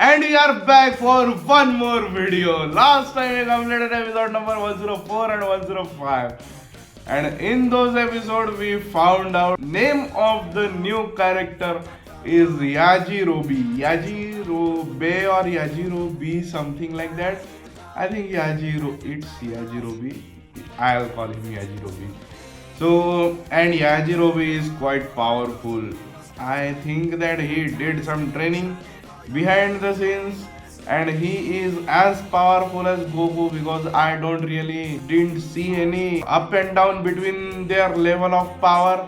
And we are back for one more video. Last time we completed episode number 104 and 105. And in those episodes we found out name of the new character is Yajirobe. Yajirobe or Yajirobe, something like that. I think it's Yajirobe. I'll call him Yajirobe. So, and Yajirobe is quite powerful. I think that he did some training behind the scenes and he is as powerful as Goku because I don't really didn't see any up and down between their level of power.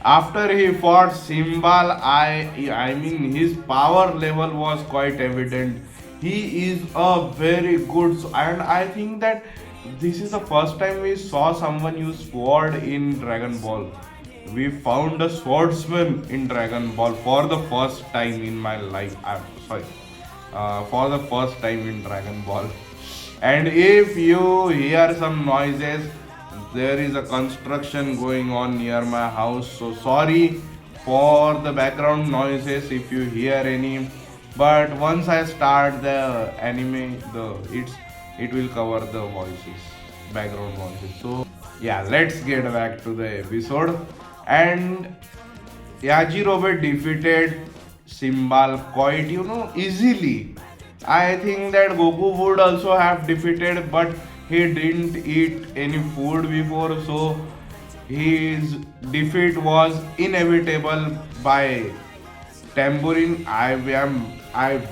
After he fought Simbal, I mean his power level was quite evident. He is a very good and I think that this is the first time we saw someone use sword in Dragon Ball. We found a swordsman in Dragon Ball for the first time in my life. I'm sorry, for the first time in Dragon Ball. And if you hear some noises, there is a construction going on near my house. So sorry for the background noises if you hear any. But once I start the anime, it will cover the voices, background voices. So yeah, let's get back to the episode. And Yajirobe defeated Simbal quite, easily. I think that Goku would also have defeated, but he didn't eat any food before, so his defeat was inevitable by Tambourine. I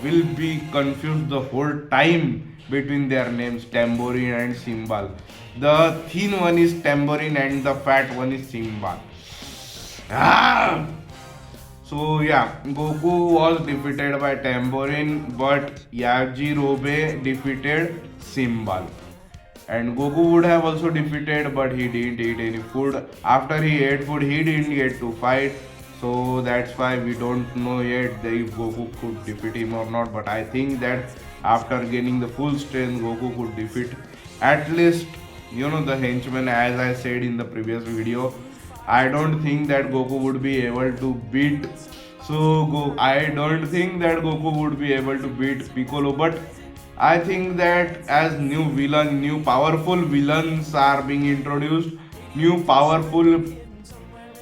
will be confused the whole time between their names, Tambourine and Simbal. The thin one is Tambourine and the fat one is Simbal. Ah! So yeah, Goku was defeated by Tambourine, but Yajirobe defeated Simbal. And Goku would have also defeated, but he didn't eat any food. After he ate food, he didn't get to fight. So that's why we don't know yet if Goku could defeat him or not. But I think that after gaining the full strength, Goku could defeat at least the henchman, as I said in the previous video. I don't think that Goku would be able to beat. I don't think that Goku would be able to beat Piccolo, but I think that as new powerful villains are being introduced, new powerful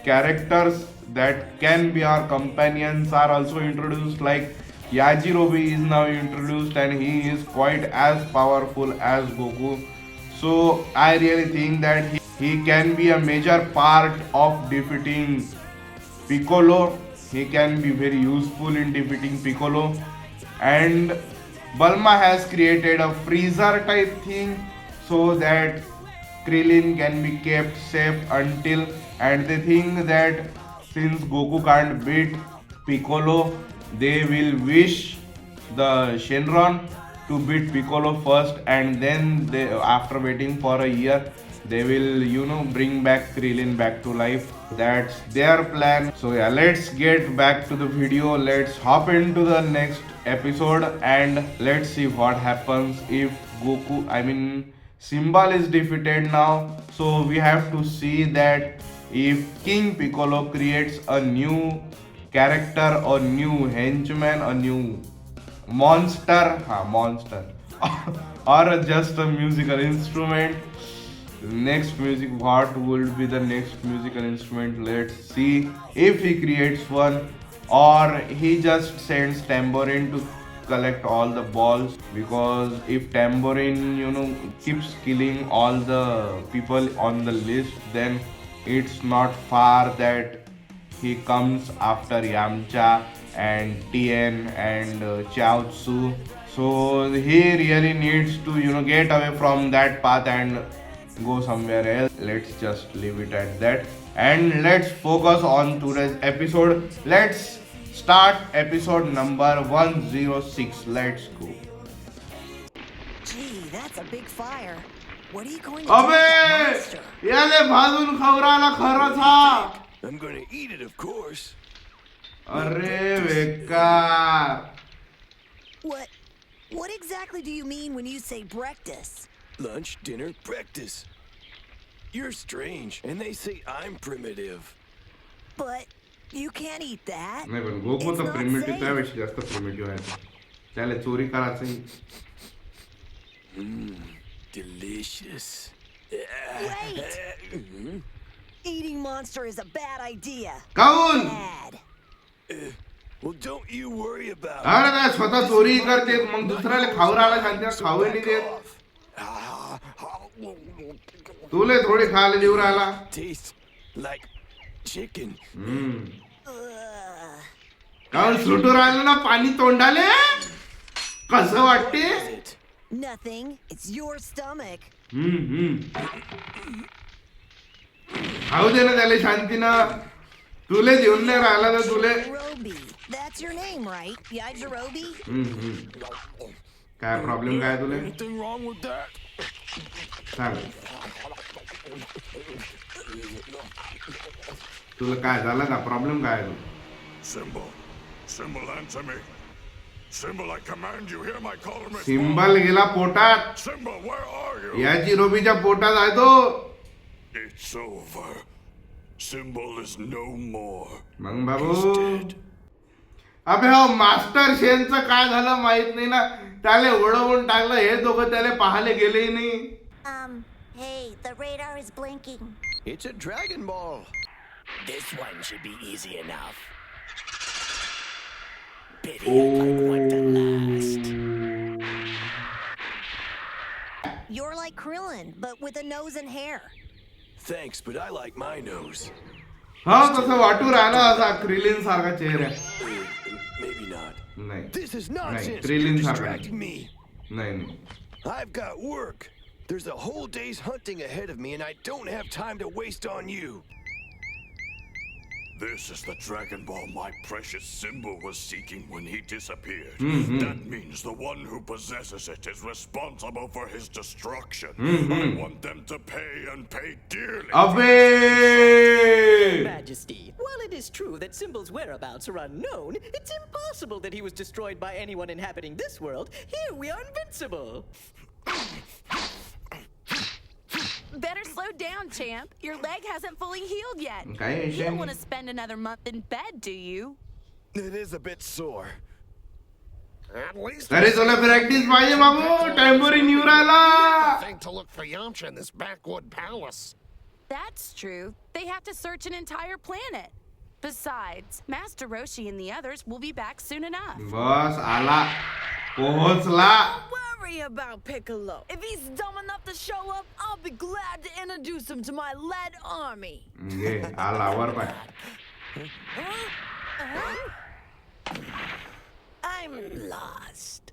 characters that can be our companions are also introduced. Like Yajirobe is now introduced, and he is quite as powerful as Goku. So I really think that he can be a major part of defeating Piccolo. He can be very useful in defeating Piccolo. And Bulma has created a freezer type thing so that Krillin can be kept safe until, and they think that since Goku can't beat Piccolo, they will wish the Shenron to beat Piccolo first, and then after waiting for a year, they will bring back Krillin back to life. That's their plan. So yeah, let's get back to the video. Let's hop into the next episode and let's see what happens if Simbal is defeated now. So we have to see that if King Piccolo creates a new character, a new henchman, a new monster or just a musical instrument. What would be the next musical instrument? Let's see if he creates one, or he just sends Tambourine to collect all the balls. Because if Tambourine keeps killing all the people on the list, then it's not far that he comes after Yamcha and Tien and Chaozu. So he really needs to get away from that path and go somewhere else. Let's just leave it at that. And let's focus on today's episode. Let's start episode number 106. Let's go. Gee, that's a big fire. What are you going to do with that अबे monster? Yale भाजून खवराला खरं था. I'm gonna eat it, of course. अरे बेकार. What exactly do you mean when you say breakfast? Lunch, dinner, breakfast. You're strange, and they say I'm primitive. But you can't eat that. नाही पण Goku It's तर not primitive safe. त्यापेक्षा जास्त primitive आहे. त्याला चोरी करायचं. Delicious. Wait! Eating Monster is a bad idea. काऊन? Bad. Well, don't you worry about अरे काय स्वतः चोरी करते मग दुसऱ्याला खाऊ राहिला शांती खाऊ नाही देत. तुले थोडी खायला देऊ राहिला. Tastes like chicken. काऊन सुटू राहिलं ना पाणी तोंडाले कसं वाटते. Nothing. It's your stomach. खाऊ दे ना त्याला शांतीनं. तुले देऊन नाही राहिला तर तुले. Jirobi. That's your name, right? Yeah, Jirobi? काय प्रॉब्लेम काय तुले Anything wrong with that? सांग. तुला काय झालं का प्रॉब्लेम काय आहे? Symbol, answer me. Symbol, I command you, hear my call and symbol गेला पोटात. Symbol, where are you? या चिरोबीच्या पोटात आहे तो. It's over. Symbol is no more. मग बाबू अबे हो मास्टर शेनचं काय झालं माहित नाही ना. त्याला ओढवून टाकलं हे दोघं त्याला पाहायला गेलेही नाही. Hey, the radar is blinking. It's a Dragon Ball. This one should be easy enough. Pity if I want the last. You're like Krillin, but with a nose and hair. Thanks, but I like my nose. हा तसं वाटू राहिला असा Krillin सारखा चेहरा. Maybe not. नाही This is नाही nonsense. Krillin You're सारखा distracting me. नाही नाही. I've got work. There's a whole day's hunting ahead of me, and I don't have time to waste on you. This is the Dragon Ball my precious Symbol was seeking when he disappeared. That means the one who possesses it is responsible for his destruction. I want them to pay and pay dearly. अबे Majesty, while it is true that Symbol's whereabouts are unknown, it's impossible that he was destroyed by anyone inhabiting this world. Here we are invincible. Better slow down, champ. Your leg hasn't fully healed yet. काय You विषय? don't want to spend another month in bed, do you? It is a bit sore. At least तरी तुला practice पाहिजे बाबू. Temporary new राहिला. Thing to look for Yamcha in this backwood palace. That's true. They have to search an entire planet. Besides, Master Roshi and the others will be back soon enough. बस आला पोहोचला. Worry about Piccolo. If he's dumb enough to show up, I'll be glad to introduce him to my lead army. घे आला वर पाय. I'm lost.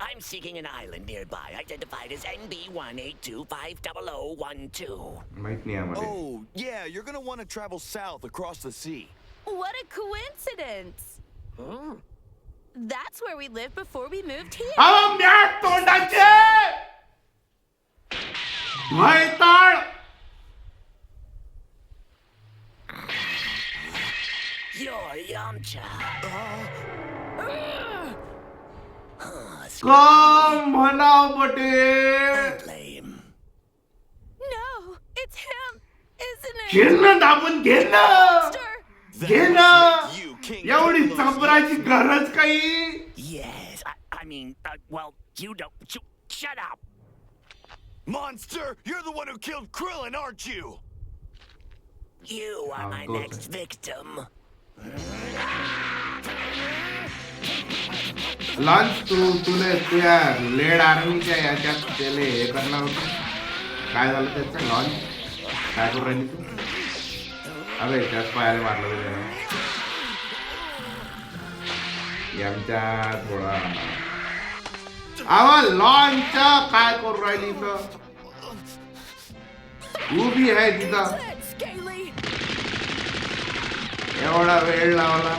I'm seeking an island nearby, identified as NB182500012. माहित नाही आम्हाला. Oh, yeah, you're gonna want to travel south across the sea. What a coincidence! That's where we lived before we moved here. अहो mat तोंडाचे भयताळ. You're Yamcha. कम म्हणाव बटे. Lame. No, it's him, isn't it? घे ना दाबून घे ना. Monster! घे ना. You, King एवढी Piccolo. चपराची गरज काही. Yes, I mean, well, you don't. Shut up. Monster, you're the one who killed Krillin, aren't you? You are my go next victim. Launch तुला त्या लेड आर्मीच्या याच्यात त्याला हे करणार होतं. काय झालं त्याचं लॉन्च काय करू राहिली तू. अबे त्याच पायाला मारलं होतं त्यानं. आमच्या थोडा आवा लॉन्च काय करू राहिली तर उभी आहे तिथं. Scaly. एवढा वेळ लावला.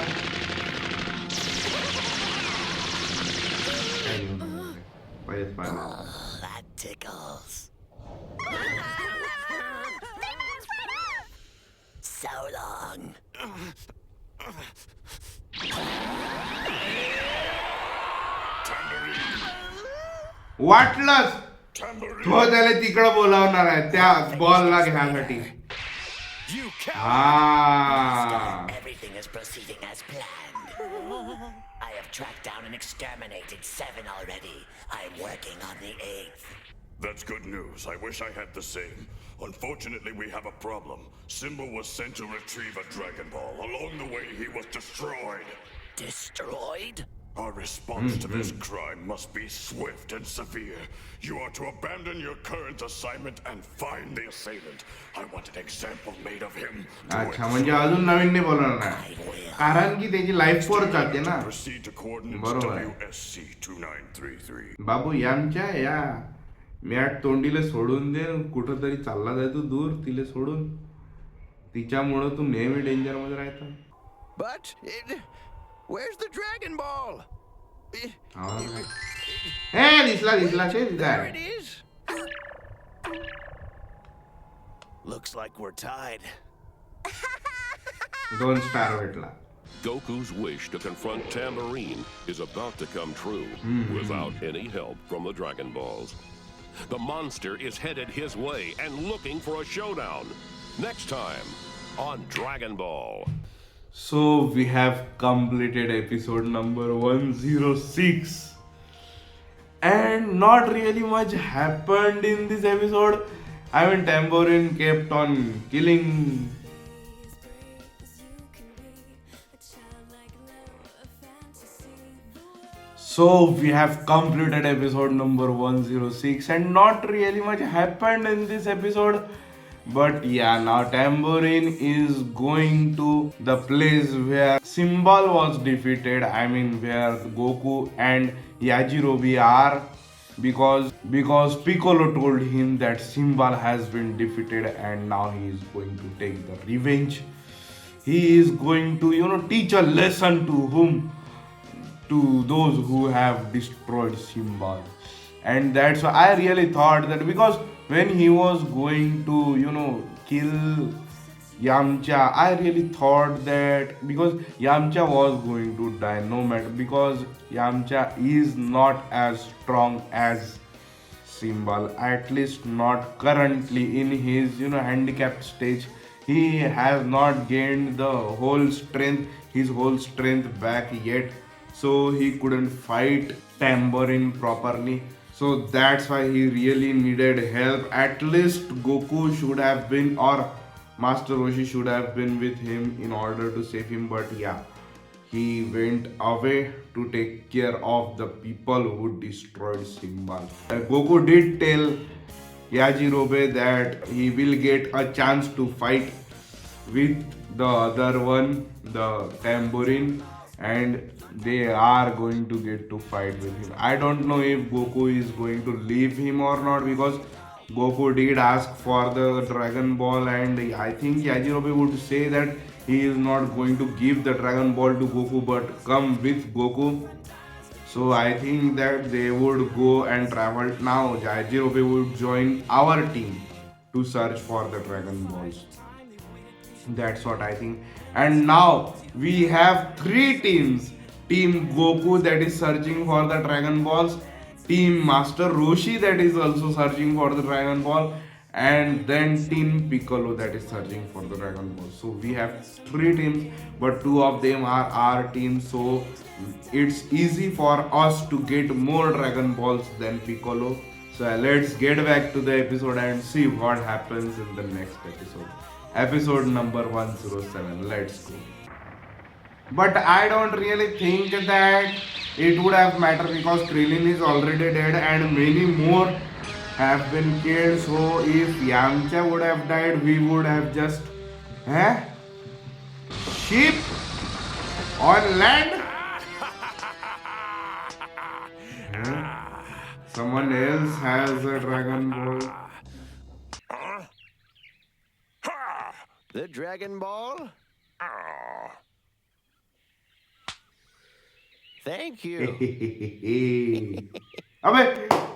पैस पाहिजे. That tickles. So long. वाटलंच तो त्याला तिकडं बोलावणार आहे त्या बॉलला घ्यासाठी. You coward! हा Everything is proceeding as planned. I have tracked down and exterminated 7 already. I am working on the 8th. That's good news. I wish I had the same. Unfortunately, we have a problem. Simba was sent to retrieve a Dragon Ball. Along the way, he was destroyed. Destroyed? Our response to this crime must be swift and severe. You are to abandon your current assignment and find the assailant. I want an example made of him. अच्छा म्हणजे अजून नवीन नाही बोलणार नाही कारण की त्याची life force जाते ना Proceed to coordinates बरोबर आहे. WSC 2933. बाबू यामच्या या मॅट तोंडीला सोडून दे कुठंतरी चालला जाय तू दूर तिला सोडून तिच्यामुळं तू नेहमी डेंजर मध्ये राहता But where's the Dragon Ball? हे दिसला शेत There it is. Looks like we're tied. 2 star भेटला Goku's wish to confront Tambourine is about to come true without any help from the Dragon Balls. The monster is headed his way and looking for a showdown. Next time on Dragon Ball. So we have completed episode number 106 and not really much happened in this episode. I mean Tambourine kept on killing so we have completed episode number 106 and not really much happened in this episode. But yeah, now Tambourine is going to the place where Simbal was defeated. I mean where Goku and Yajirobe are because Piccolo told him that Simbal has been defeated and now he is going to take the revenge. He is going to teach a lesson to those who have destroyed Simbal. And that's why I really thought that because when he was going to kill Yamcha, I really thought that because Yamcha was going to die no matter because Yamcha is not as strong as Simbal, at least not currently in his handicapped stage. He has not gained the his whole strength back yet, so he couldn't fight Tambourine properly. So that's why he really needed help. At least Goku should have been or Master Roshi should have been with him in order to save him. But yeah, he went away to take care of the people who destroyed Simbal. Goku did tell Yajirobe that he will get a chance to fight with the other one, the Tambourine, and they are going to get to fight with him. I don't know if Goku is going to leave him or not because Goku did ask for the Dragon Ball and I think Yajirobe would say that he is not going to give the Dragon Ball to Goku but come with Goku. So I think that they would go and travel. Now Yajirobe would join our team to search for the Dragon Balls. That's what I think. And now we have 3 teams. Team Goku that is searching for the Dragon Balls, Team Master Roshi that is also searching for the Dragon Ball, and then Team Piccolo that is searching for the Dragon Ball. So we have 3 teams, but 2 of them are our team, so it's easy for us to get more Dragon Balls than Piccolo. So let's get back to the episode and see what happens in the next episode. Episode number 107. Let's go. But I don't really think that it would have mattered because Krillin is already dead and many more have been killed. So if Yamcha would have died, we would have just ship on land. Someone else has a Dragon Ball. The Dragon Ball? Thank you. अबे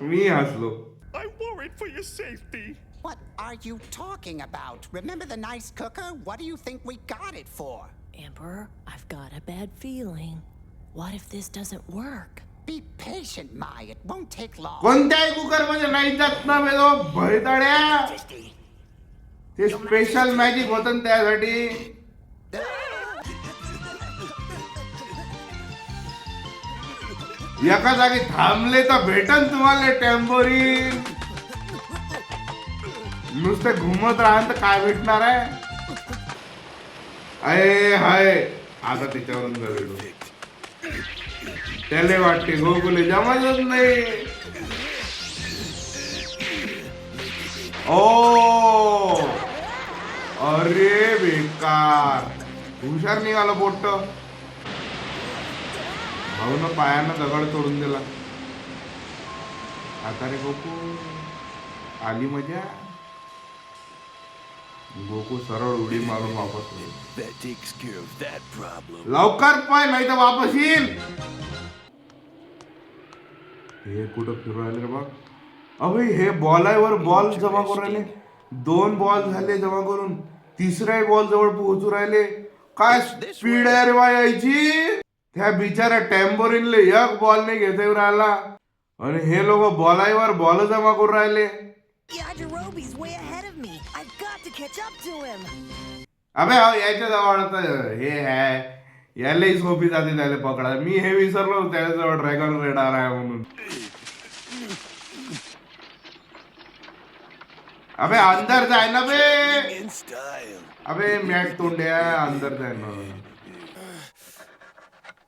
मी हसलो. I'm worried for your safety. What are you talking about? Remember the nice cooker? What do you think we got it for? Emperor, I've got a bad feeling. What if this doesn't work? Be patient, Mai. It won't take long. कोणत्याही cooker मध्ये नाही जात ना बेलो भैताड्या. ते special magic होतं त्यासाठी. एका जागी थांबले तर भेटन तुम्हाला टॅम्बोरीन. नुसते घुमत राहा तर काय भेटणार आहे. अय हाय आता त्याच्यावरून भेटू. त्याला वाटते गोकुले जमायच नाही. ओ अरे बेकार. हुशार निघाला पोट्ट. भाऊन पायानं दगड तोडून दिला. आता रे गोकू आली मजा. गोकू सरळ उडी मारून वापस येईल. That takes care of that problem. लवकर पाय नाही तर वापस येईल. हे कुठं फिरू राहिले रे बघ. अबे हे बॉलावर बॉल जमा करून राहिले. 2 बॉल झाले जमा करून. तिसरा बॉल जवळ पोहोचू राहिले. काय स्पीड आहे रे बा यायची. त्या बिचारा टॅम्बोरिनले एक बॉल नाही घेता येऊ राहिला आणि हे लोक बॉलावर बॉल जमा करून राहिले. Yajirobe's way ahead of me. I've got to catch up to him. अबे हो याच्या जवळ हे आहे. यालाही सोपी जाते त्याला पकडा. मी हे विसरलो त्याच्याजवळ ड्रॅगन रेडार आहे म्हणून. अबे अंदर जाय ना बे. In style. अबे मॅट तोंड्या अंदर जाय ना.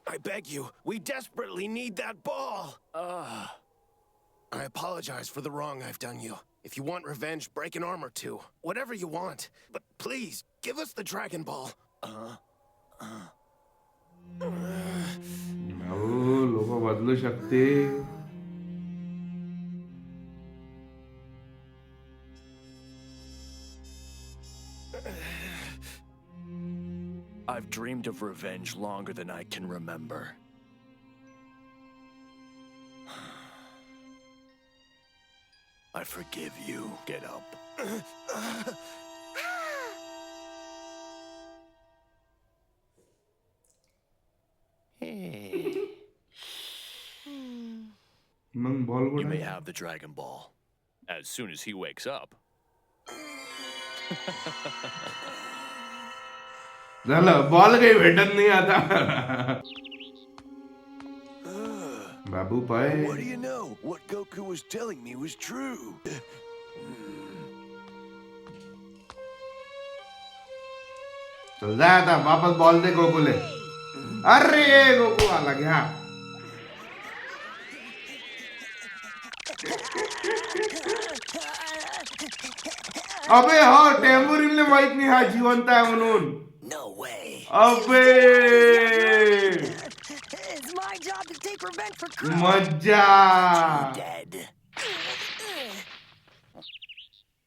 I beg you, we desperately need that ball. I apologize for the wrong I've done you. If you want revenge, break an arm or two. Whatever you want. But please, give us the Dragon Ball. लोक बदलू शकते. I've dreamed of revenge longer than I can remember. I forgive you. Get up. Mug ball You may कुठे. have the Dragon Ball. As soon as he wakes up. झालं ball काही भेटत नाही आता. बाबू पाय. What do you know? What Goku was telling me was true. चल जा आता वापस बॉल दे गोकुले. अरे गोकू आला घ्या. अबे हो टॅम्बोरिनले माहित नाही हा जिवंत आहे म्हणून. No way. अबे It's my job to take revenge for Krillin. मज्जा. Dead.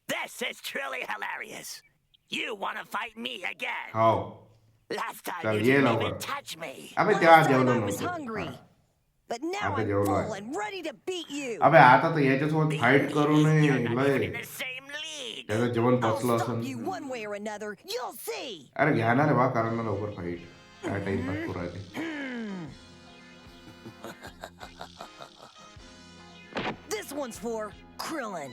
This is truly hilarious. You want to fight me again? हो Last time चल you ये didn't लवकर. even touch me. अबे Last तेव्हा time जेवलो I was नव्हतो. hungry. But now आता I'm जेवलो full आहे. and ready to beat you. अबे आता तर याच्यासोबत फाईट करू नये. You're not लय even in the same league. त्याचं जेवण I'll पचलं stop असं. you one way or another. You'll see. अरे घ्या ना रे बा कारण ना लवकर फाईट. काय टाइमपास करू राहिले. This one's for Krillin.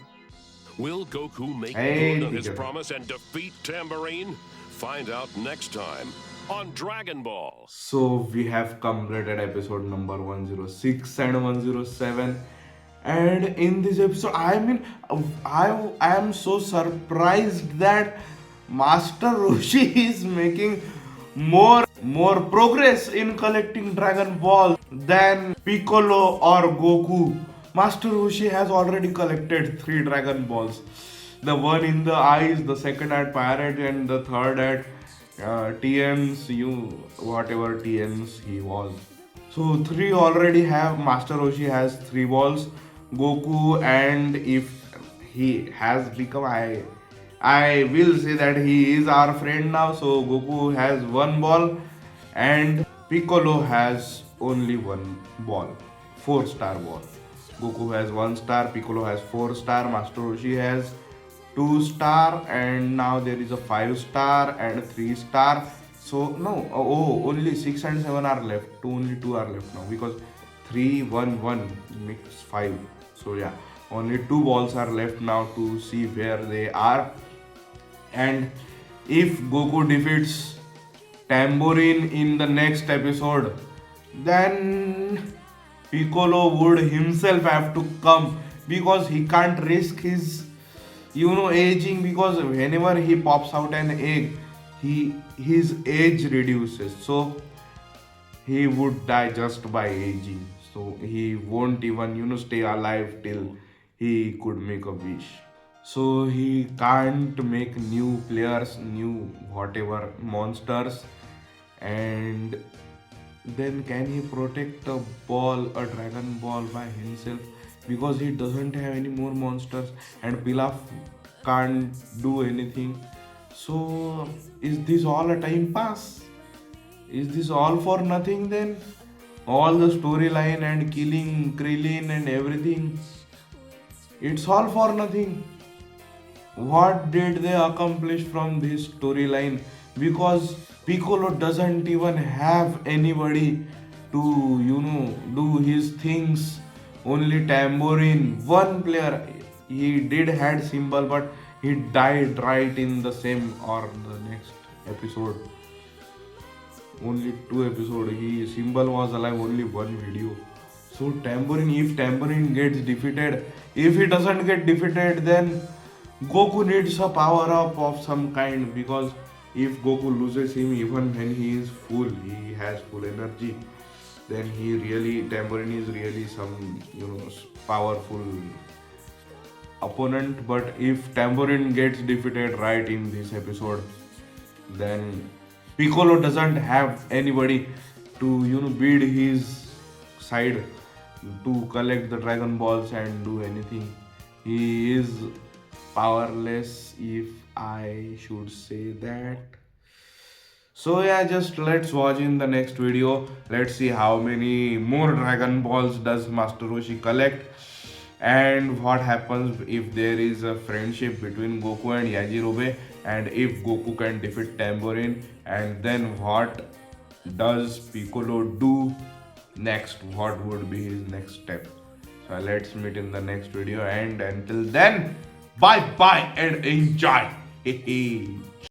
Will Goku make Hey, good on his teacher. promise and defeat Tambourine? Find out next time on Dragon Ball. So we have completed episode number 106 and 107, and in this episode I am so surprised that Master Roshi is making more progress in collecting Dragon Ball than Piccolo or Goku. Master Roshi has already collected 3 Dragon Balls. The one in the eyes, the second at Pirate, and the third at TMs, whatever TMs he was. So 3 already have. Master Roshi has 3 balls. Goku, and if he has become, I will say that he is our friend now. So Goku has 1 ball, and Piccolo has only 1 ball, 4-star ball. Goku has 1 star, Piccolo has 4 star, Master Roshi has 2 star, and now there is a 5 star and 3 star. So no, only 6 and 7 are left. Only 2 are left now because 3, 1, 1 makes 5. So yeah, only 2 balls are left now to see where they are. And if Goku defeats Tambourine in the next episode, then Piccolo would himself have to come because he can't risk his aging, because whenever he pops out an egg, his age reduces, so he would die just by aging. So he won't even stay alive till he could make a wish. So he can't make new players, new whatever monsters. And then can he protect a dragon ball by himself? Because he doesn't have any more monsters and Pilaf can't do anything. So is this all a time pass? Is this all for nothing then? All the storyline and killing Krillin and everything, it's all for nothing. What did they accomplish from this storyline? Because Piccolo doesn't even have anybody to do his things. Only Tambourine, one player. He did had Symbol, but he died right in the same or the next episode. Only 2 episodes. Symbol was alive only 1 video. So Tambourine, if Tambourine gets defeated, if he doesn't get defeated, then Goku needs a power up of some kind, because if Goku loses him even when he is full, he has full energy, then Tambourine is really some powerful opponent. But if Tambourine gets defeated right in this episode, then Piccolo doesn't have anybody to beat his side to collect the Dragon Balls and do anything. He is powerless, if I should say that. So yeah, just let's watch in the next video. Let's see how many more Dragon Balls does Master Roshi collect, and what happens if there is a friendship between Goku and Yajirobe, and if Goku can defeat Tambourine, and then what does Piccolo do next? What would be his next step? So let's meet in the next video, and until then, bye bye and enjoy.